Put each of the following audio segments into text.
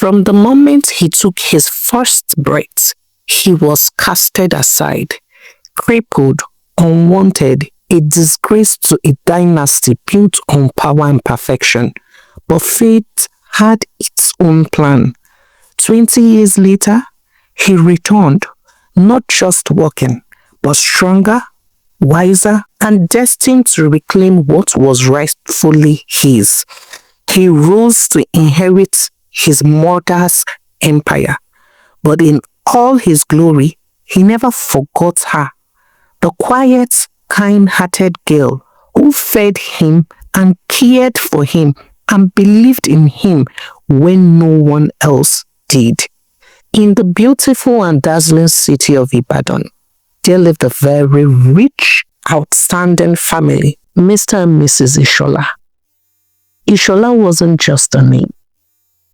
From the moment he took his first breath, he was casted aside, crippled, unwanted, a disgrace to a dynasty built on power and perfection. But fate had its own plan. 20 years later, he returned, not just walking, but stronger, wiser, and destined to reclaim what was rightfully his. He rose to inherit his mother's empire, but in all his glory, he never forgot her, the quiet, kind-hearted girl who fed him and cared for him and believed in him when no one else did. In the beautiful and dazzling city of Ibadan, there lived a very rich, outstanding family, Mr. and Mrs. Ishola. Ishola wasn't just a name.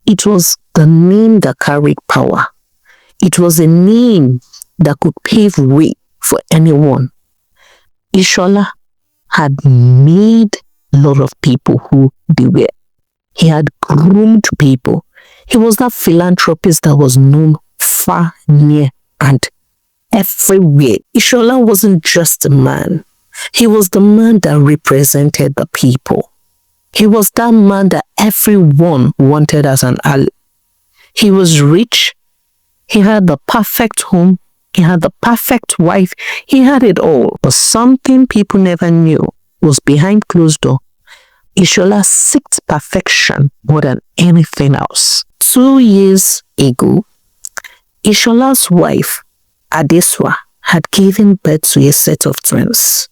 It was the name that carried power. It was a name that could pave way for anyone. Ishola had made a lot of people who they were. He had groomed people. He was that philanthropist that was known far, near, and everywhere. Ishola wasn't just a man. He was the man that represented the people. He was that man that everyone wanted as an ally. He was rich. He had the perfect home. He had the perfect wife. He had it all. But something people never knew was behind closed door. Ishola sought perfection more than anything else. 2 years ago, Ishola's wife, Adeswa, had given birth to a set of twins.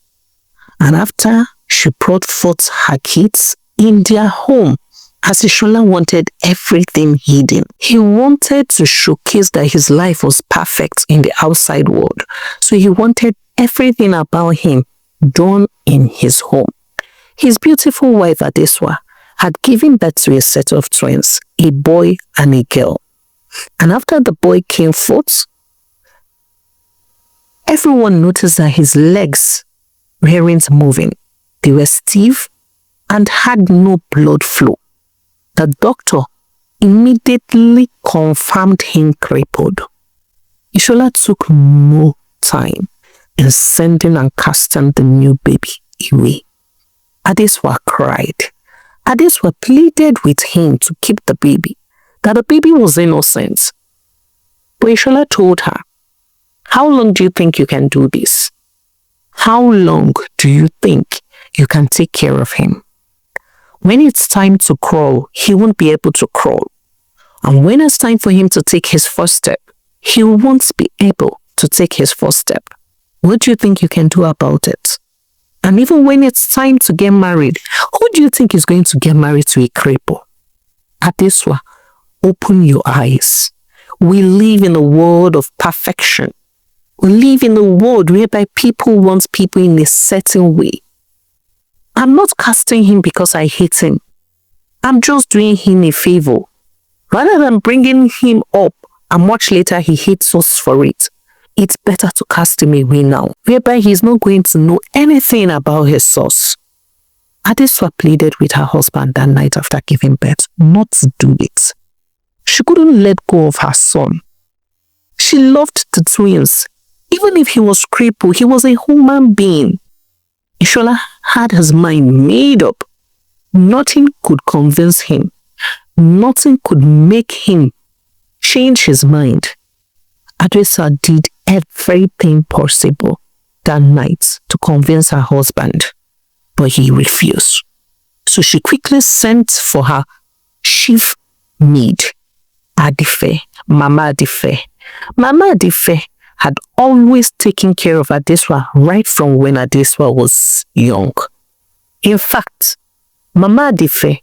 And after she brought forth her kids in their home, as Ishola wanted everything hidden. He wanted to showcase that his life was perfect in the outside world. So he wanted everything about him done in his home. His beautiful wife, Adeswa, had given birth to a set of twins, a boy and a girl. And after the boy came forth, everyone noticed that his legs weren't moving. They were stiff and had no blood flow. The doctor immediately confirmed him crippled. Ishola took no time in sending and casting the new baby away. Adeswa cried. Adeswa pleaded with him to keep the baby, that the baby was innocent. But Ishola told her, "How long do you think you can do this? How long do you think you can take care of him? When it's time to crawl, he won't be able to crawl. And when it's time for him to take his first step, he won't be able to take his first step. What do you think you can do about it? And even when it's time to get married, who do you think is going to get married to a cripple?" Adeswa, open your eyes. We live in a world of perfection. We live in a world whereby people want people in a certain way. I'm not casting him because I hate him. I'm just doing him a favor. Rather than bringing him up and much later he hates us for it, it's better to cast him away now, whereby he's not going to know anything about his source. Adeswa pleaded with her husband that night after giving birth not to do it. She couldn't let go of her son. She loved the twins. Even if he was crippled, he was a human being. Ishola had his mind made up. Nothing could convince him. Nothing could make him change his mind. Adeswa did everything possible that night to convince her husband, but he refused. So she quickly sent for her chief maid, Adife, Mama Adife. Mama Adife had always taken care of Adeswa right from when Adeswa was young. In fact, Mama Adife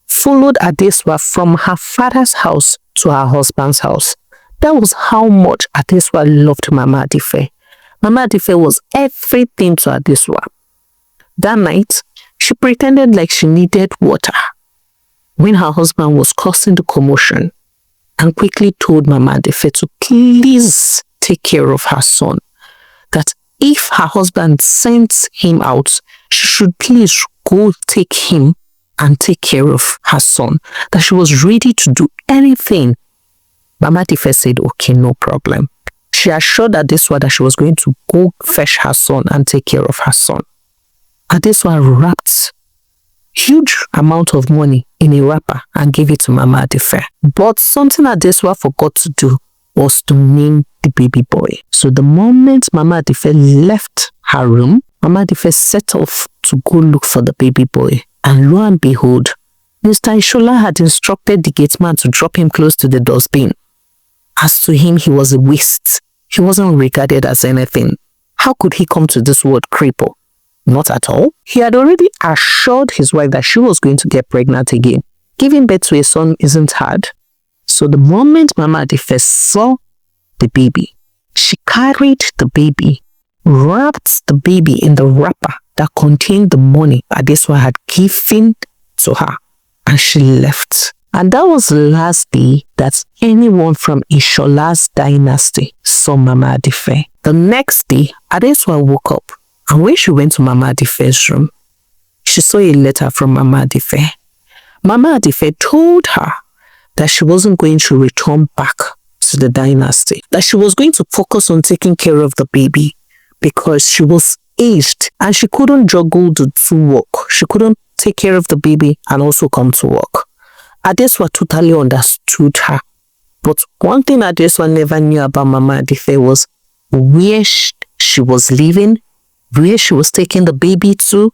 followed Adeswa from her father's house to her husband's house. That was how much Adeswa loved Mama Adife. Mama Adife was everything to Adeswa. That night, she pretended like she needed water when her husband was causing the commotion, and quickly told Mama Adife to please take care of her son. That if her husband sent him out, she should please go take him and take care of her son. That she was ready to do anything. Mama Dife said, okay, no problem. She assured Adeswa that she was going to go fetch her son and take care of her son. Adeswa wrapped huge amount of money in a wrapper and gave it to Mama Dife. But something Adeswa forgot to do was to name the baby boy. So the moment Mama Dife left her room, Mama Dife set off to go look for the baby boy. And lo and behold, Mr. Ishola had instructed the gate man to drop him close to the dustbin. As to him, he was a waste. He wasn't regarded as anything. How could he come to this world cripple? Not at all. He had already assured his wife that she was going to get pregnant again. Giving birth to a son isn't hard. So the moment Mama Dife saw the baby, she carried the baby, wrapped the baby in the wrapper that contained the money Adeswa had given to her, and she left. And that was the last day that anyone from Ishola's dynasty saw Mama Dife. The next day, Adeswa woke up, and when she went to Mama Dife's room, she saw a letter from Mama Dife. Mama Dife told her that she wasn't going to return back to the dynasty, that she was going to focus on taking care of the baby because she was aged and she couldn't juggle the two work. She couldn't take care of the baby and also come to work. Adeswa totally understood her. But one thing Adeswa never knew about Mama Dife was where she was living, where she was taking the baby to.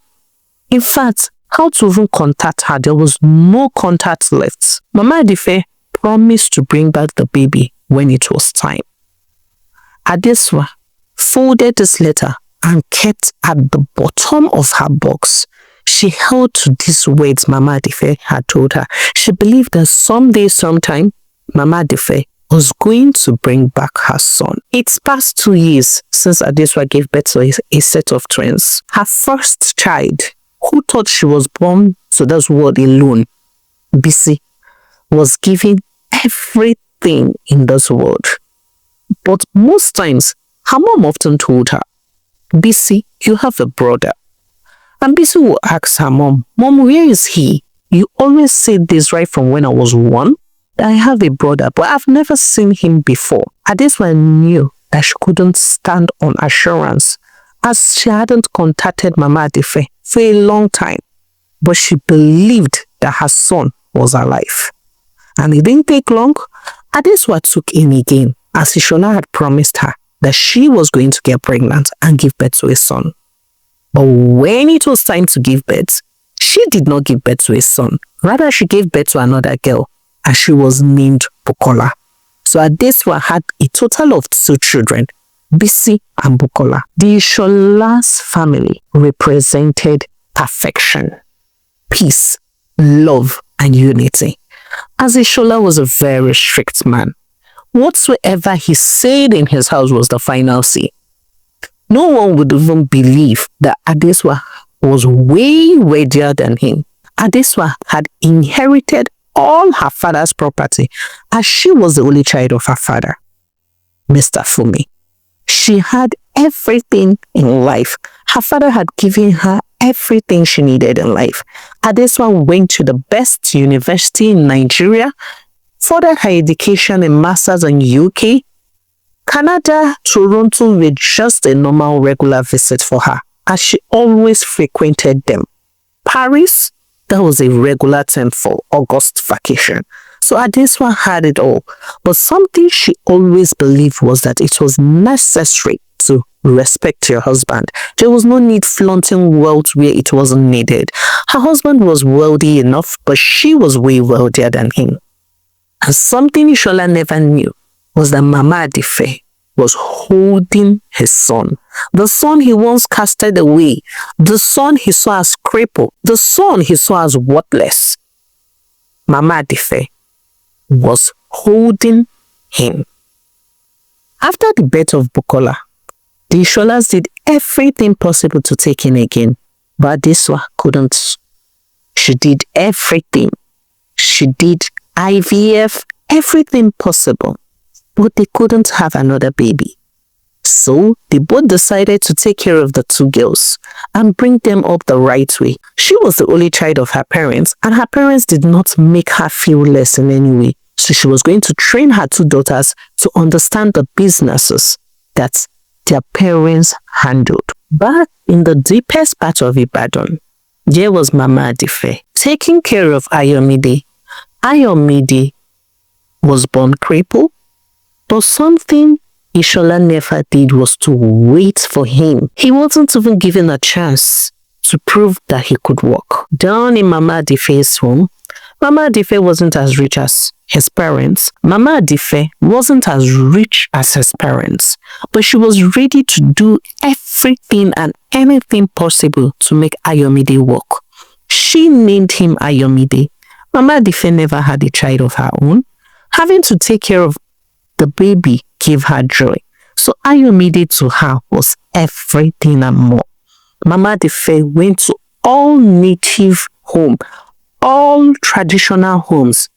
In fact, how to even contact her. There was no contact left. Mama Dife promised to bring back the baby when it was time. Adeswa folded this letter and kept at the bottom of her box. She held to these words Mama Dife had told her. She believed that someday, sometime, Mama Dife was going to bring back her son. It's past 2 years since Adeswa gave birth to a set of twins. Her first child, who thought she was born to this world alone, Bisi, was given everything in this world. But most times, her mom often told her, Bisi, you have a brother. And Bisi will ask her mom, Mom, where is he? You always said this right from when I was 1. I have a brother, but I've never seen him before. Adeswa knew that she couldn't stand on assurance, as she hadn't contacted Mama Dife for a long time. But she believed that her son was alive. And it didn't take long. Adeswa took in again, as Ishola had promised her that she was going to get pregnant and give birth to a son. But when it was time to give birth, she did not give birth to a son. Rather, she gave birth to another girl, and she was named Bukola. So Adeswa had a total of 2 children, Bisi and Bukola. The Ishola's family represented perfection, peace, love, and unity. As Ishola was a very strict man, whatsoever he said in his house was the final say. No one would even believe that Adeswa was way wealthier than him. Adeswa had inherited all her father's property as she was the only child of her father, Mr. Fumi. She had everything in life. Her father had given her everything she needed in life. Adeswa went to the best university in Nigeria, furthered her education in Masters in UK. Canada, Toronto were just a normal regular visit for her, as she always frequented them. Paris, that was a regular term for August vacation. So Adeswa had it all. But something she always believed was that it was necessary to respect your husband. There was no need flaunting wealth where it wasn't needed. Her husband was wealthy enough, but she was way wealthier than him. And something Ishola never knew was that Mama Dife was holding his son. The son he once casted away. The son he saw as crippled. The son he saw as worthless. Mama Dife was holding him. After the birth of Bukola, the Isholas did everything possible to take him again. But Adeswa couldn't. She did everything. She did IVF, everything possible. But they couldn't have another baby. So they both decided to take care of the 2 girls and bring them up the right way. She was the only child of her parents, and her parents did not make her feel less in any way. So she was going to train her two daughters to understand the businesses that their parents handled. Back in the deepest part of Ibadan, there was Mama Adife taking care of Ayomide. Ayomide was born crippled, but something Ishola never did was to wait for him. He wasn't even given a chance to prove that he could walk. Down in Mama Adife's home, Mama Adife wasn't as rich as his parents. Mama Adife wasn't as rich as his parents, but she was ready to do everything and anything possible to make Ayomide walk. She named him Ayomide. Mama Adife never had a child of her own. Having to take care of the baby gave her joy. So Ayomide to her was everything and more. Mama Adife went to all native homes, all traditional homes,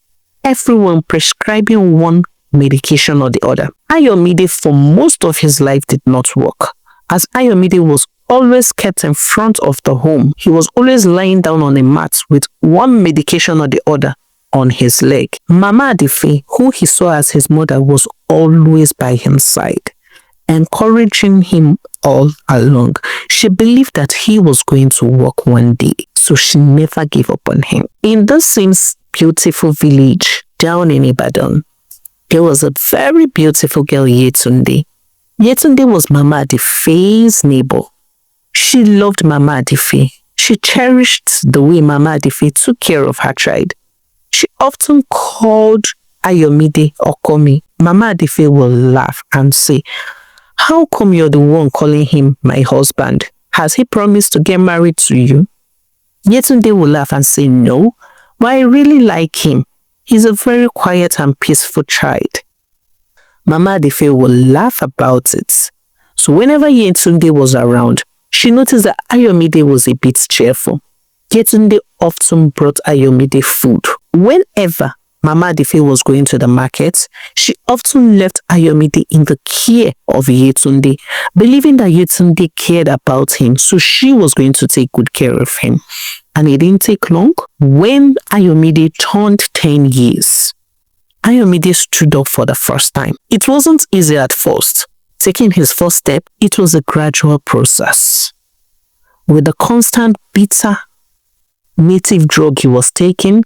everyone prescribing one medication or the other. Ayomide for most of his life did not work, as Ayomide was always kept in front of the home. He was always lying down on a mat with one medication or the other on his leg. Mama Adife, who he saw as his mother, was always by his side, encouraging him all along. She believed that he was going to walk one day, so she never gave up on him. In the same beautiful village down in Ibadan, there was a very beautiful girl, Yetunde. Yetunde was Mama Adife's neighbor. She loved Mama Adife. She cherished the way Mama Adife took care of her child. She often called Ayomide Okomi. Mama Adife will laugh and say, "How come you're the one calling him my husband? Has he promised to get married to you?" Yetunde will laugh and say, "No, but I really like him. He's a very quiet and peaceful child." Mama Adife will laugh about it. So whenever Yetunde was around, she noticed that Ayomide was a bit cheerful. Yetunde often brought Ayomide food. Whenever Mama Adife was going to the market, she often left Ayomide in the care of Yetunde, believing that Yetunde cared about him, so she was going to take good care of him. And it didn't take long. When Ayomide turned 10 years, Ayomide stood up for the first time. It wasn't easy at first. Taking his first step, it was a gradual process. With the constant bitter native drug he was taking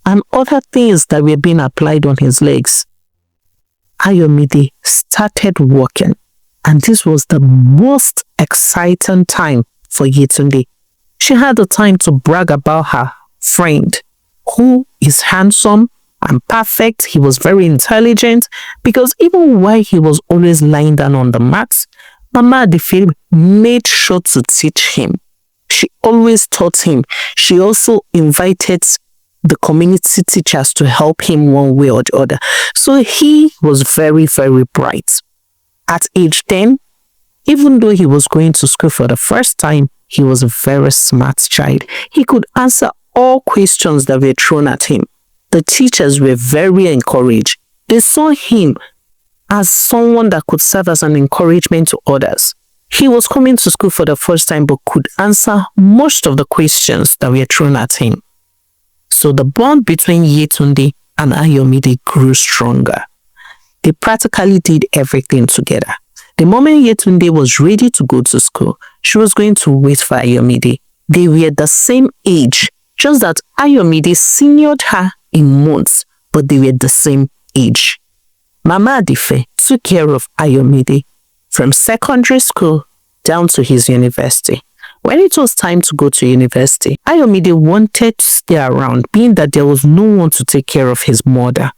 and other things that were being applied on his legs, Ayomide started walking, and this was the most exciting time for Yetunde. She had the time to brag about her friend, who is handsome and perfect. He was very intelligent, because even while he was always lying down on the mat, Mama Adife made sure to teach him. She always taught him. She also invited the community teachers to help him one way or the other. So he was very, very bright. At age 10, even though he was going to school for the first time, he was a very smart child. He could answer all questions that were thrown at him. The teachers were very encouraged. They saw him as someone that could serve as an encouragement to others. He was coming to school for the first time but could answer most of the questions that were thrown at him. So the bond between Yetunde and Ayomide grew stronger. They practically did everything together. The moment Yetunde was ready to go to school, she was going to wait for Ayomide. They were the same age, just that Ayomide seniored her in months, but they were the same age. Mama Adife took care of Ayomide from secondary school down to his university. When it was time to go to university, Ayomide wanted to stay around, being that there was no one to take care of his mother.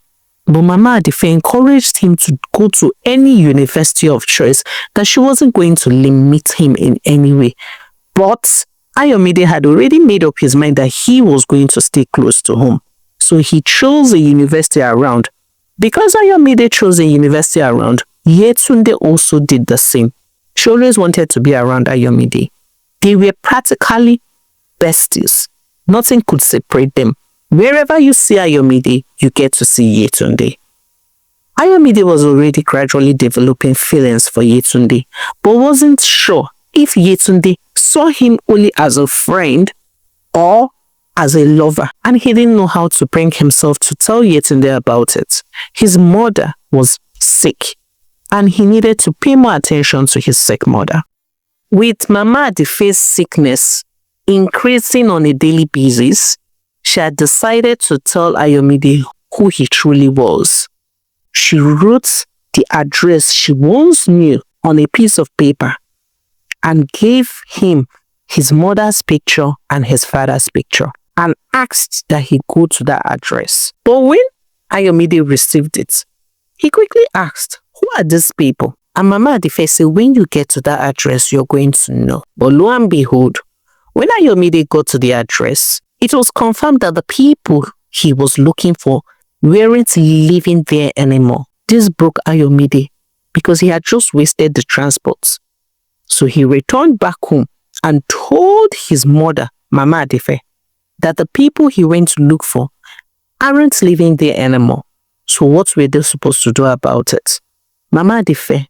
But Mama Adife encouraged him to go to any university of choice, that she wasn't going to limit him in any way. But Ayomide had already made up his mind that he was going to stay close to home. So he chose a university around. Because Ayomide chose a university around, Yetunde also did the same. She always wanted to be around Ayomide. They were practically besties. Nothing could separate them. Wherever you see Ayomide, you get to see Yetunde. Ayomide was already gradually developing feelings for Yetunde, but wasn't sure if Yetunde saw him only as a friend or as a lover, and he didn't know how to bring himself to tell Yetunde about it. His mother was sick, and he needed to pay more attention to his sick mother. With Mama Adife's sickness increasing on a daily basis, she had decided to tell Ayomide who he truly was. She wrote the address she once knew on a piece of paper and gave him his mother's picture and his father's picture and asked that he go to that address. But when Ayomide received it, he quickly asked, who are these people? And Mama Adife said, when you get to that address, you're going to know. But lo and behold, when Ayomide got to the address, it was confirmed that the people he was looking for weren't living there anymore. This broke Ayomide because he had just wasted the transport. So he returned back home and told his mother, Mama Adife, that the people he went to look for aren't living there anymore. So what were they supposed to do about it? Mama Adife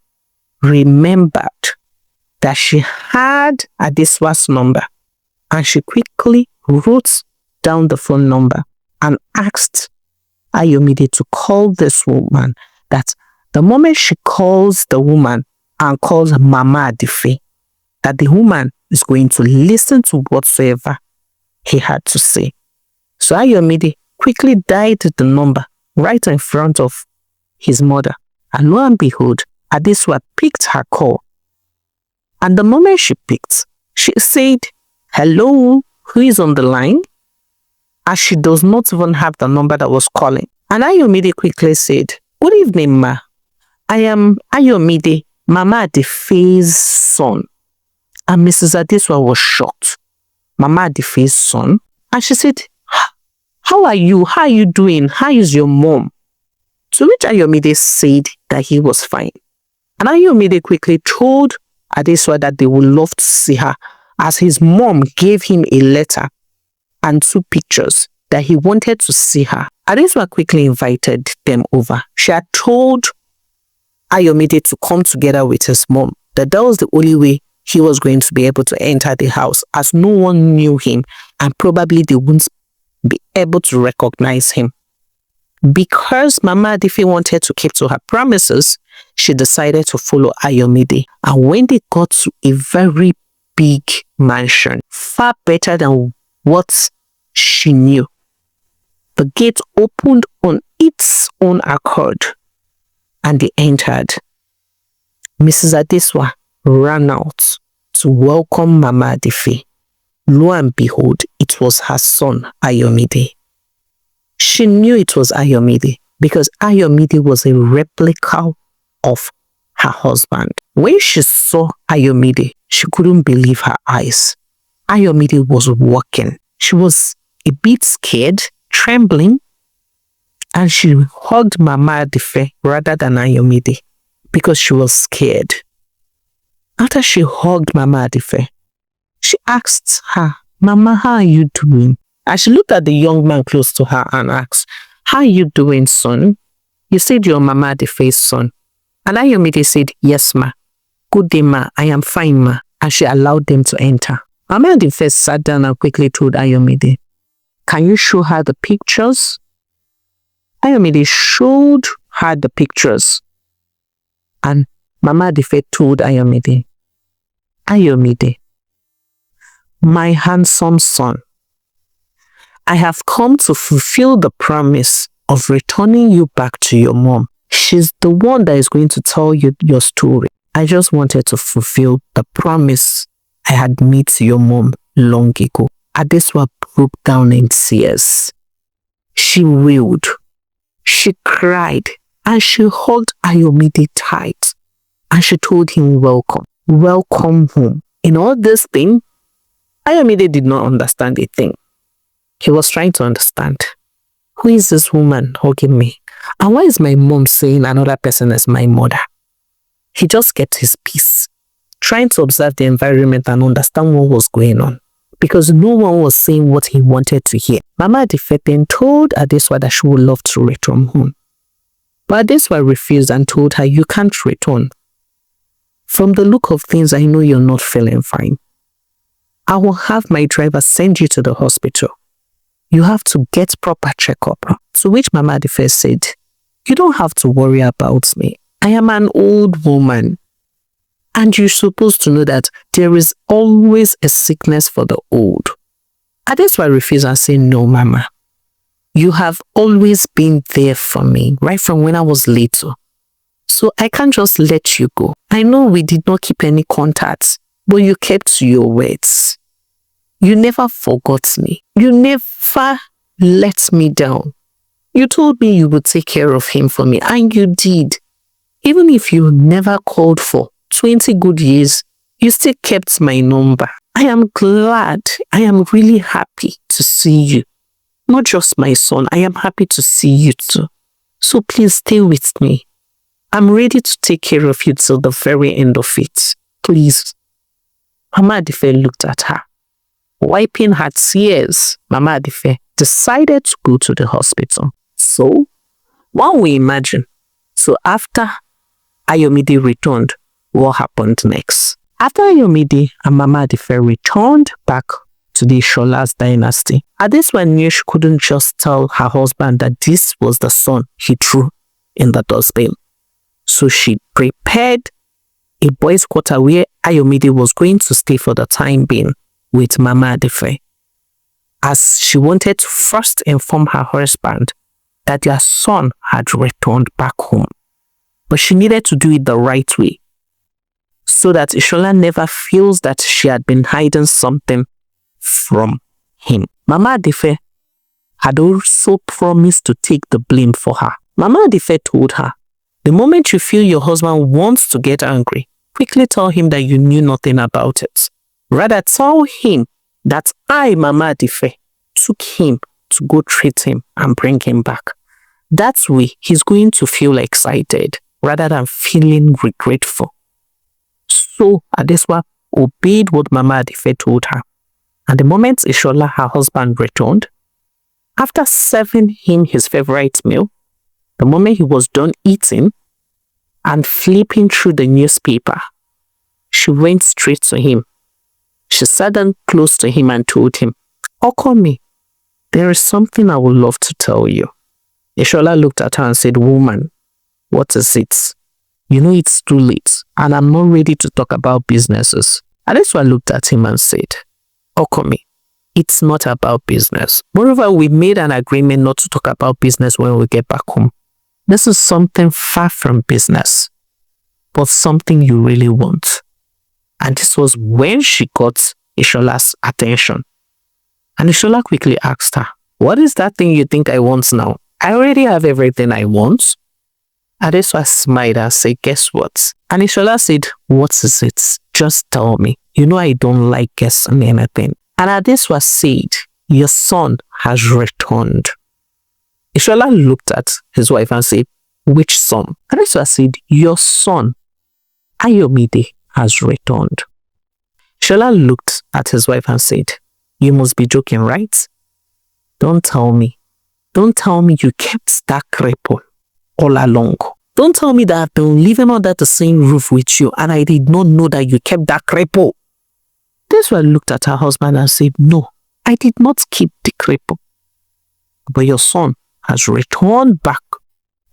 remembered that she had Adeswa's number, and she quickly wrote down the phone number and asked Ayomide to call this woman, that the moment she calls the woman and calls Mama Adife, that the woman is going to listen to whatsoever he had to say. So Ayomide quickly dialed the number right in front of his mother, and lo and behold, Adeswa picked her call. And the moment she picked, she said, hello, who is on the line? As she does not even have the number that was calling. And Ayomide quickly said, good evening, ma. I am Ayomide, Mama Adife's son. And Mrs. Adeswa was shocked. Mama Adife's son? And she said, how are you? How are you doing? How is your mom? To which Ayomide said that he was fine. And Ayomide quickly told Adeswa that they would love to see her, as his mom gave him a letter and 2 pictures that he wanted to see her. Adeswa quickly invited them over. She had told Ayomide to come together with his mom, that was the only way he was going to be able to enter the house, as no one knew him and probably they wouldn't be able to recognize him. Because Mama Adife wanted to keep to her promises, she decided to follow Ayomide. And when they got to a very big mansion, far better than what she knew, the gate opened on its own accord and they entered. Mrs. Adeswa ran out to welcome Mama Adife. Lo and behold, it was her son, Ayomide. She knew it was Ayomide because Ayomide was a replica of her husband. When she saw Ayomide, she couldn't believe her eyes. Ayomide was walking. She was a bit scared, trembling, and she hugged Mama Adife rather than Ayomide because she was scared. After she hugged Mama Adife, she asked her, Mama, how are you doing? And she looked at the young man close to her and asked, how are you doing, son? You said you're Mama Adife's son. And Ayomide said, yes, ma. Good day, ma. I am fine, ma. And she allowed them to enter. Mama Adife sat down and quickly told Ayomide, can you show her the pictures? Ayomide showed her the pictures. And Mama Adife told Ayomide, Ayomide, my handsome son, I have come to fulfill the promise of returning you back to your mom. She's the one that is going to tell you your story. I just wanted to fulfill the promise I had made to your mom long ago. Adeswa broke down in tears. She wailed, she cried, and she hugged Ayomide tight. And she told him, welcome home. In all this thing, Ayomide did not understand a thing. He was trying to understand. Who is this woman hugging me? And why is my mom saying another person is my mother? He just kept his peace, trying to observe the environment and understand what was going on. Because no one was saying what he wanted to hear. Mama Adife then told Adeswa that she would love to return home. But Adeswa refused and told her, you can't return. From the look of things, I know you're not feeling fine. I will have my driver send you to the hospital. You have to get proper checkup. To which Mama Adife said, you don't have to worry about me. I am an old woman. And you're supposed to know that there is always a sickness for the old. Adesua refused and said, no, Mama. You have always been there for me, right from when I was little. So I can't just let you go. I know we did not keep any contact, but you kept your words. You never forgot me. You never let me down. You told me you would take care of him for me, and you did. Even if you never called for 20 good years, you still kept my number. I am glad. I am really happy to see you. Not just my son, I am happy to see you too. So please stay with me. I'm ready to take care of you till the very end of it. Please. Mama Adife looked at her. Wiping her tears, Mama Adife decided to go to the hospital. So, one we imagine. So after Ayomide returned, what happened next? After Ayomide and Mama Adife returned back to the Shola's dynasty, Adesua knew she couldn't just tell her husband that this was the son he threw in the dustbin. So she prepared a boys' quarter where Ayomide was going to stay for the time being with Mama Adife, as she wanted to first inform her husband that their son had returned back home. But she needed to do it the right way, so that Ishola never feels that she had been hiding something from him. Mama Adife had also promised to take the blame for her. Mama Adife told her, the moment you feel your husband wants to get angry, quickly tell him that you knew nothing about it. Rather, tell him that I, Mama Adife, took him to go treat him and bring him back. That way, he's going to feel excited rather than feeling regretful. So, Adesua obeyed what Mama Adife told her. And the moment Ishola, her husband, returned, after serving him his favorite meal, the moment he was done eating and flipping through the newspaper, she went straight to him. She sat down close to him and told him, Okomi, there is something I would love to tell you. Ishola looked at her and said, woman, what is it? You know it's too late and I'm not ready to talk about businesses. Adesua looked at him and said, Okomi, it's not about business. Moreover, we made an agreement not to talk about business when we get back home. This is something far from business, but something you really want. And this was when she got Ishola's attention. And Ishola quickly asked her, what is that thing you think I want now? I already have everything I want. Adesua smiled and said, guess what? And Ishola said, what is it? Just tell me. You know I don't like guessing anything. And Adesua said, your son has returned. Ishola looked at his wife and said, which son? Adesua said, your son, Ayomide, has returned. Ishola looked at his wife and said, you must be joking, right? Don't tell me you kept that cripple all along. Don't tell me that I've been living under the same roof with you and I did not know that you kept that cripple. Adesua looked at her husband and said, no, I did not keep the cripple. But your son has returned back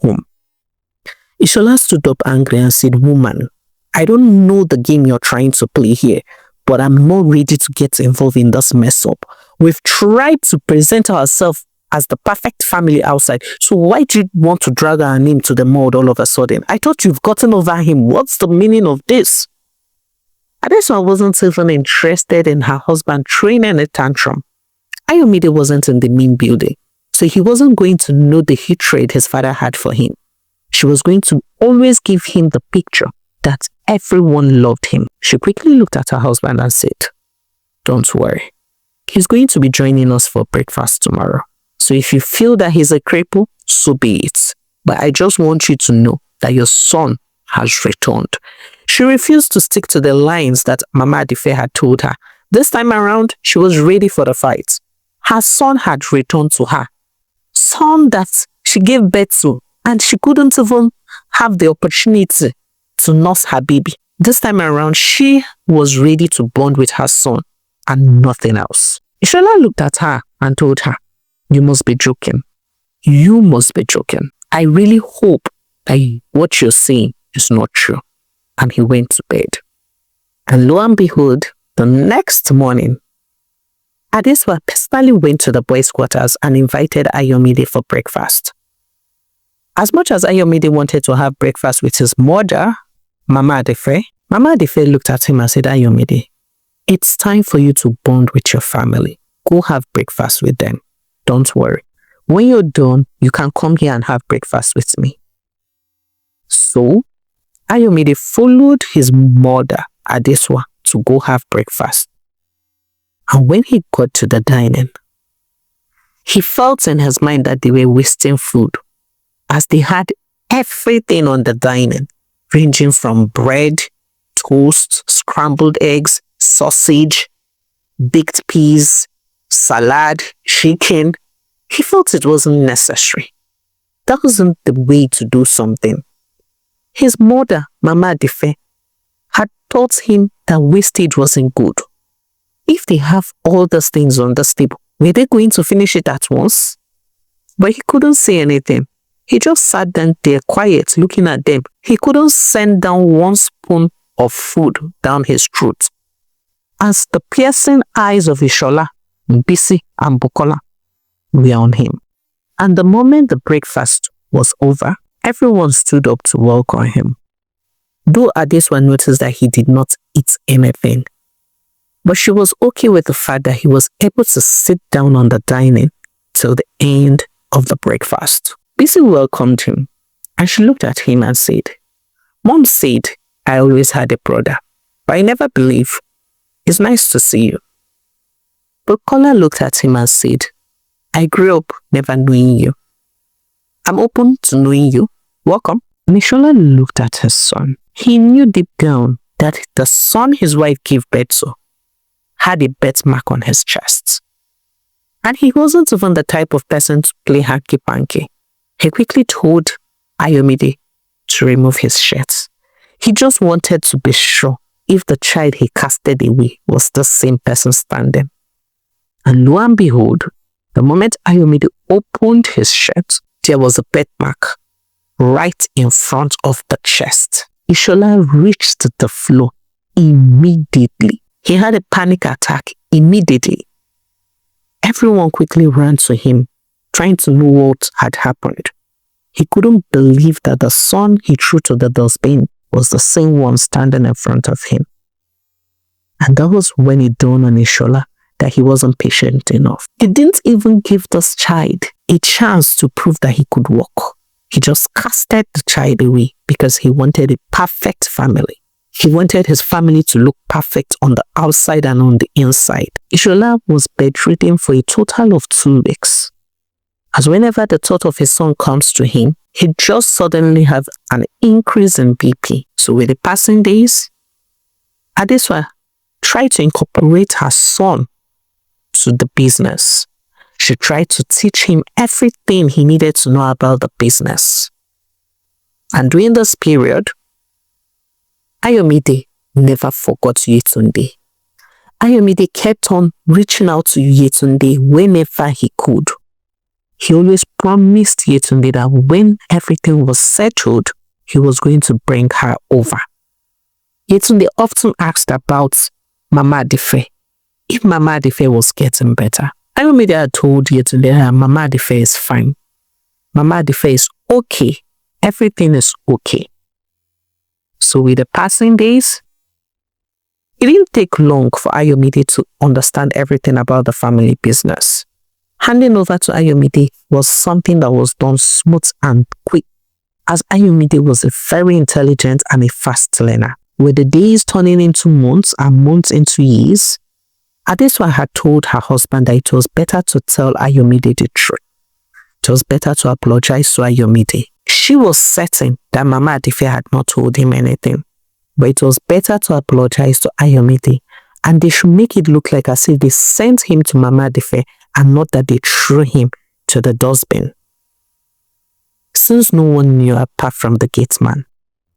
home. Ishola stood up angry and said, woman, I don't know the game you're trying to play here, but I'm not ready to get involved in this mess up. We've tried to present ourselves as the perfect family outside, so why do you want to drag our name to the mud all of a sudden? I thought you've gotten over him. What's the meaning of this? Adesua wasn't even interested in her husband throwing a tantrum. Ayomide wasn't in the main building, so he wasn't going to know the hatred his father had for him. She was going to always give him the picture that everyone loved him. She quickly looked at her husband and said, don't worry. He's going to be joining us for breakfast tomorrow. So if you feel that he's a cripple, so be it. But I just want you to know that your son has returned. She refused to stick to the lines that Mama Adife had told her. This time around, she was ready for the fight. Her son had returned to her. Son that she gave birth to, and she couldn't even have the opportunity to nurse her baby. This time around, she was ready to bond with her son and nothing else. Ishola looked at her and told her, You must be joking. You must be joking. I really hope that what you're saying is not true. And he went to bed. And lo and behold, the next morning, Adeswa personally went to the boys' quarters and invited Ayomide for breakfast. As much as Ayomide wanted to have breakfast with his mother, Mama Adefe looked at him and said, Ayomide, it's time for you to bond with your family. Go have breakfast with them. Don't worry. When you're done, you can come here and have breakfast with me. So, Ayomide followed his mother, Adeswa, to go have breakfast. And when he got to the dining, he felt in his mind that they were wasting food, as they had everything on the dining, ranging from bread, toast, scrambled eggs, sausage, baked peas, salad, chicken. He felt it wasn't necessary. That wasn't the way to do something. His mother, Mama Adefe, had taught him that wastage wasn't good. If they have all those things on this table, were they going to finish it at once? But he couldn't say anything. He just sat down there quiet, looking at them. He couldn't send down one spoon of food down his throat. As the piercing eyes of Ishola, Bisi, and Bukola were on him. And the moment the breakfast was over, everyone stood up to welcome him. Though Adeswa noticed that he did not eat anything, but she was okay with the fact that he was able to sit down on the dining till the end of the breakfast. Bisi welcomed him, and she looked at him and said, Mom said I always had a brother, but I never believed. It's nice to see you. But Kola looked at him and said, I grew up never knowing you. I'm open to knowing you. Welcome. Nishola looked at his son. He knew deep down that the son his wife gave birth to had a birthmark on his chest. And he wasn't even the type of person to play hanky-panky. He quickly told Ayomide to remove his shirt. He just wanted to be sure if the child he casted away was the same person standing. And lo and behold, the moment Ayomide opened his shirt, there was a birthmark right in front of the chest. Ishola reached the floor immediately. He had a panic attack immediately. Everyone quickly ran to him, trying to know what had happened. He couldn't believe that the son he threw to the dustbin was the same one standing in front of him. And that was when it dawned on Ishola that he wasn't patient enough. He didn't even give this child a chance to prove that he could walk. He just casted the child away because he wanted a perfect family. He wanted his family to look perfect on the outside and on the inside. Ishola was bedridden for a total of 2 weeks. As whenever the thought of his son comes to him, he just suddenly have an increase in BP. So with the passing days, Adeswa tried to incorporate her son to the business. She tried to teach him everything he needed to know about the business. And during this period, Ayomide never forgot Yetunde. Ayomide kept on reaching out to Yetunde whenever he could. He always promised Yetunde that when everything was settled, he was going to bring her over. Yetunde often asked about Mama Adefe, if Mama Adefe was getting better. Ayomide had told Yetunde that Mama Adefe is fine. Mama Adefe is okay. Everything is okay. So with the passing days, it didn't take long for Ayomide to understand everything about the family business. Handing over to Ayomide was something that was done smooth and quick, as Ayomide was a very intelligent and a fast learner. With the days turning into months and months into years, Adeswa had told her husband that it was better to tell Ayomide the truth. It was better to apologize to Ayomide. She was certain that Mama Adefe had not told him anything, but it was better to apologize to Ayomide, and they should make it look like as if they sent him to Mama Adefe and not that they threw him to the dustbin. Since no one knew apart from the gateman,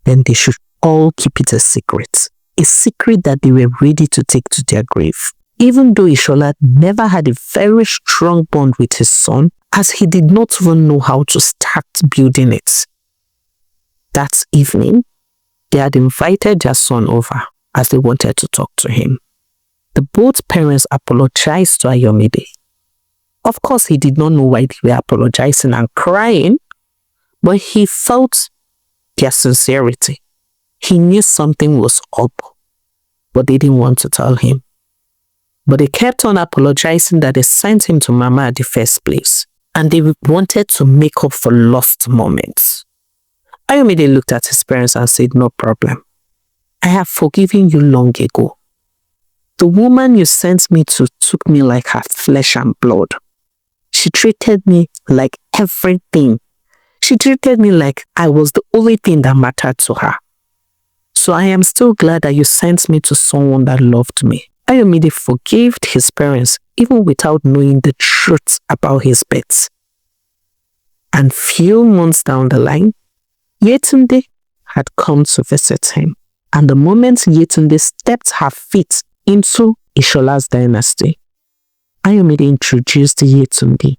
then they should all keep it a secret that they were ready to take to their grave. even though Ishola never had a very strong bond with his son, as he did not even know how to start building it. That evening, they had invited their son over as they wanted to talk to him. The both parents apologized to Ayomide. Of course, he did not know why they were apologizing and crying, but he felt their sincerity. He knew something was up, but they didn't want to tell him. But they kept on apologizing that they sent him to Mama at the first place, and they wanted to make up for lost moments. Ayomide looked at his parents and said, "No problem. I have forgiven you long ago. The woman you sent me to took me like her flesh and blood. She treated me like everything. She treated me like I was the only thing that mattered to her. So I am still glad that you sent me to someone that loved me." Ayomide forgave his parents even without knowing the truth about his birth. And few months down the line, Yetunde had come to visit him. And the moment Yetunde stepped her feet into Ishola's dynasty, Ayomide introduced Yetunde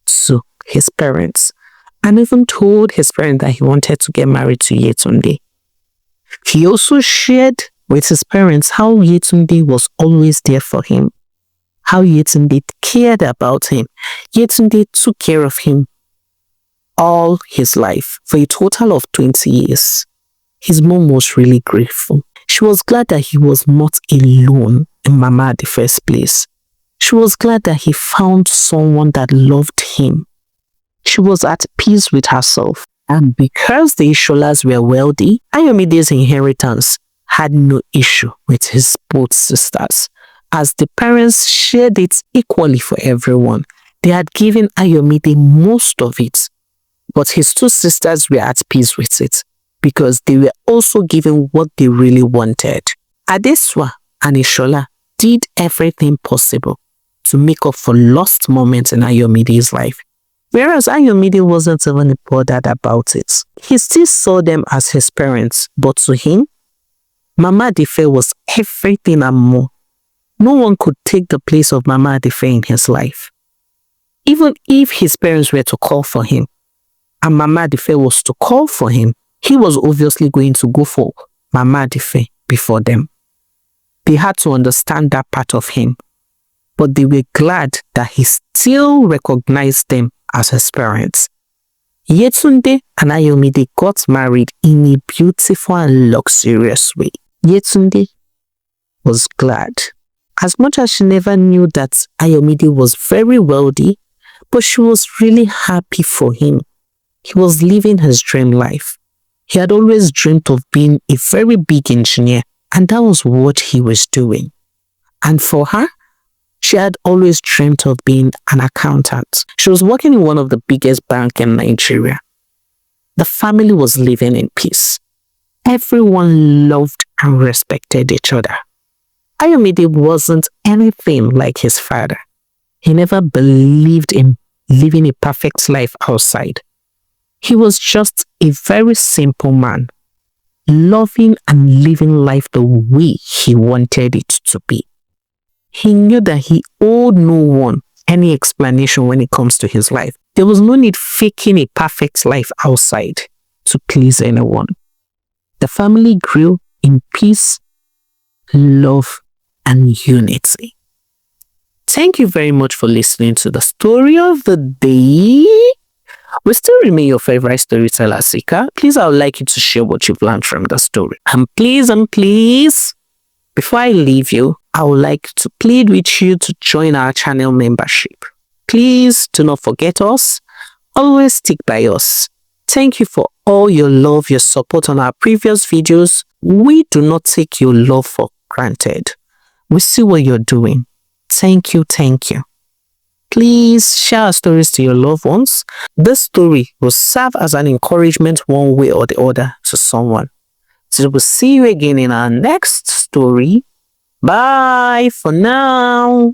to his parents and even told his parents that he wanted to get married to Yetunde. He also shared with his parents how Yetunde was always there for him, how Yetunde cared about him. Yetunde took care of him all his life for a total of 20 years. His mom was really grateful. She was glad that he was not alone in Mama at the first place. She was glad that he found someone that loved him. She was at peace with herself. And because the Isholas were wealthy, Ayomide's inheritance had no issue with his both sisters, as the parents shared it equally for everyone. They had given Ayomide most of it, but his two sisters were at peace with it because they were also given what they really wanted. Adeswa and Ishola did everything possible to make up for lost moments in Ayomide's life, whereas Ayomide wasn't even bothered about it. He still saw them as his parents, but to him, Mama Adife was everything and more. No one could take the place of Mama Adife in his life. Even if his parents were to call for him, and Mama Adife was to call for him, he was obviously going to go for Mama Adife before them. They had to understand that part of him, but they were glad that he still recognized them as his parents. Yetunde and Ayomide got married in a beautiful and luxurious way. Yetunde was glad, as much as she never knew that Ayomide was very wealthy, but she was really happy for him. He was living his dream life. He had always dreamt of being a very big engineer, and that was what he was doing. And for her, she had always dreamt of being an accountant. She was working in one of the biggest banks in Nigeria. The family was living in peace. Everyone loved and respected each other. Ayomide wasn't anything like his father. He never believed in living a perfect life outside. He was just a very simple man, loving and living life the way he wanted it to be. He knew that he owed no one any explanation when it comes to his life. There was no need faking a perfect life outside to please anyone. The family grew in peace, love, and unity. Thank you very much for listening to the story of the day. We still remain your favorite storyteller, Sika. Please, I would like you to share what you've learned from the story. And please, before I leave you, I would like to plead with you to join our channel membership. Please do not forget us. Always stick by us. Thank you for all your love, your support on our previous videos. We do not take your love for granted. We see what you're doing. Thank you. Please share our stories to your loved ones. This story will serve as an encouragement one way or the other to someone. So we'll see you again in our next story. Bye for now.